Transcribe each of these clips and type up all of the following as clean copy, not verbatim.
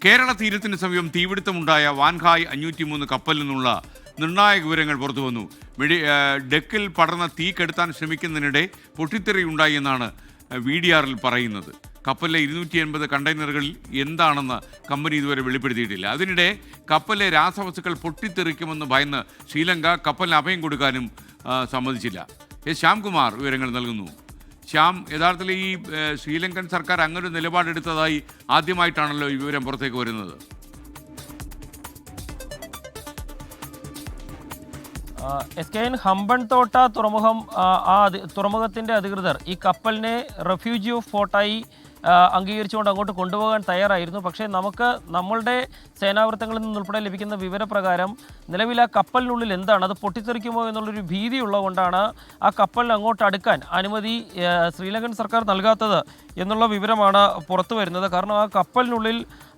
കേരള തീരത്തിന് സമീപം തീപിടുത്തമുണ്ടായ വാൻഹായ് 503 കപ്പലിൽ നിന്നുള്ള നിർണായക വിവരങ്ങൾ പുറത്തുവന്നു. ഡെക്കിൽ പടർന്ന തീ കെടുത്താൻ ശ്രമിക്കുന്നതിനിടെ പൊട്ടിത്തെറിയുണ്ടായി എന്നാണ് VDRൽ പറയുന്നത്. കപ്പലിലെ 280 കണ്ടെയ്നറുകളിൽ എന്താണെന്ന് കമ്പനി ഇതുവരെ വെളിപ്പെടുത്തിയിട്ടില്ല. അതിനിടെ കപ്പലിലെ രാസവസ്തുക്കൾ പൊട്ടിത്തെറിക്കുമെന്ന് ഭയന്ന് ശ്രീലങ്ക കപ്പലിന് അഭയം കൊടുക്കാനും സമ്മതിച്ചില്ല. ശ്യാംകുമാർ വിവരങ്ങൾ നൽകുന്നു. ശ്യാം, യഥാർത്ഥത്തിൽ ഈ ശ്രീലങ്കൻ സർക്കാർ അങ്ങനൊരു നിലപാടെടുത്തതായി ആദ്യമായിട്ടാണല്ലോ ഈ വിവരം പുറത്തേക്ക് വരുന്നത്. SKN ഹമ്പൻതോട്ട തുറമുഖം തുറമുഖത്തിൻ്റെ അധികൃതർ ഈ കപ്പലിനെ റെഫ്യൂജി ഓഫ് ഫോർട്ടായി അംഗീകരിച്ചുകൊണ്ട് അങ്ങോട്ട് കൊണ്ടുപോകാൻ തയ്യാറായിരുന്നു. പക്ഷേ നമുക്ക് നമ്മളുടെ സേനാവൃത്തങ്ങളിൽ നിന്നുൾപ്പെടെ ലഭിക്കുന്ന വിവരപ്രകാരം നിലവിൽ ആ കപ്പലിനുള്ളിൽ എന്താണ്, അത് പൊട്ടിത്തെറിക്കുമോ എന്നുള്ളൊരു ഭീതി ഉള്ളതുകൊണ്ടാണ് ആ കപ്പലിന് അങ്ങോട്ട് അടുക്കാൻ അനുമതി ശ്രീലങ്കൻ സർക്കാർ നൽകാത്തത് എന്നുള്ള വിവരമാണ് പുറത്തു വരുന്നത്. കാരണം ആ കപ്പലിനുള്ളിൽ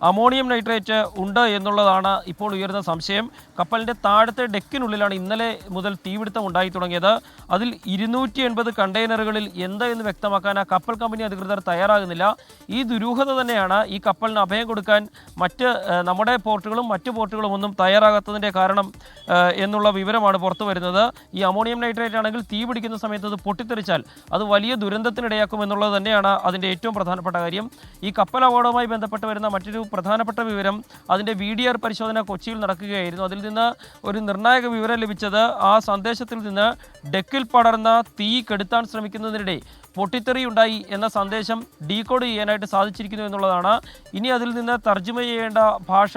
അമോണിയം നൈട്രേറ്റ് ഉണ്ട് എന്നുള്ളതാണ് ഇപ്പോൾ ഉയർന്ന സംശയം. കപ്പലിൻ്റെ താഴത്തെ ഡെക്കിനുള്ളിലാണ് ഇന്നലെ മുതൽ തീപിടുത്തം ഉണ്ടായി തുടങ്ങിയത്. അതിൽ 280 കണ്ടെയ്നറുകളിൽ എന്ത് എന്ന് വ്യക്തമാക്കാൻ ആ കപ്പൽ കമ്പനി അധികൃതർ തയ്യാറാകുന്നില്ല. ഈ ദുരൂഹത തന്നെയാണ് ഈ കപ്പലിന് അഭയം കൊടുക്കാൻ നമ്മുടെ പോർട്ടുകളും മറ്റു പോർട്ടുകളും ഒന്നും തയ്യാറാകാത്തതിൻ്റെ കാരണം എന്നുള്ള വിവരമാണ് പുറത്തു വരുന്നത്. ഈ അമോണിയം നൈട്രേറ്റ് ആണെങ്കിൽ തീ പിടിക്കുന്ന സമയത്ത് അത് പൊട്ടിത്തെറിച്ചാൽ അത് വലിയ ദുരന്തത്തിനിടയാക്കും എന്നുള്ളത് തന്നെയാണ് അതിൻ്റെ ഏറ്റവും പ്രധാനപ്പെട്ട കാര്യം. ഈ കപ്പൽ അപകടവുമായി ബന്ധപ്പെട്ട് വരുന്ന മറ്റൊരു പ്രധാനപ്പെട്ട വിവരം, അതിൻ്റെ VDR പരിശോധന കൊച്ചിയിൽ നടക്കുകയായിരുന്നു. അതിൽ നിന്ന് ഒരു നിർണായക വിവരം ലഭിച്ചത് ആ സന്ദേശത്തിൽ നിന്ന് ഡെക്കിൽ പടർന്ന തീ കെടുത്താൻ ശ്രമിക്കുന്നതിനിടെ പൊട്ടിത്തെറിയുണ്ടായി എന്ന സന്ദേശം ഡീകോഡ് ചെയ്യാനായിട്ട് സാധിച്ചിരിക്കുന്നു എന്നുള്ളതാണ്. ഇനി അതിൽ നിന്ന് തർജ്ജമ ചെയ്യേണ്ട ഭാഷ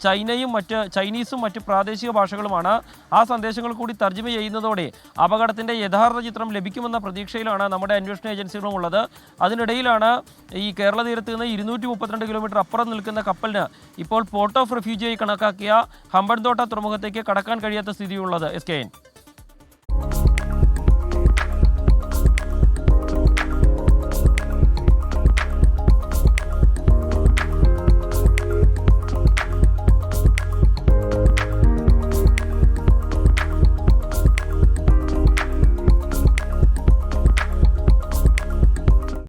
ചൈനീസും മറ്റ് പ്രാദേശിക ഭാഷകളുമാണ്. ആ സന്ദേശങ്ങൾ കൂടി തർജ്ജമ ചെയ്യുന്നതോടെ അപകടത്തിൻ്റെ യഥാർത്ഥ ചിത്രം ലഭിക്കുമെന്ന പ്രതീക്ഷയിലാണ് നമ്മുടെ അന്വേഷണ ഏജൻസികളും ഉള്ളത്. അതിനിടയിലാണ് ഈ കേരള തീരത്ത് നിന്ന് 232 കിലോമീറ്റർ അപ്പുറം നിൽക്കുന്ന കപ്പലിന് ഇപ്പോൾ പോർട്ട് ഓഫ് റെഫ്യൂജിയായി കണക്കാക്കിയ ഹമ്പൻതോട്ട തുറമുഖത്തേക്ക് കടക്കാൻ കഴിയാത്ത സ്ഥിതിയുള്ളത്. SKN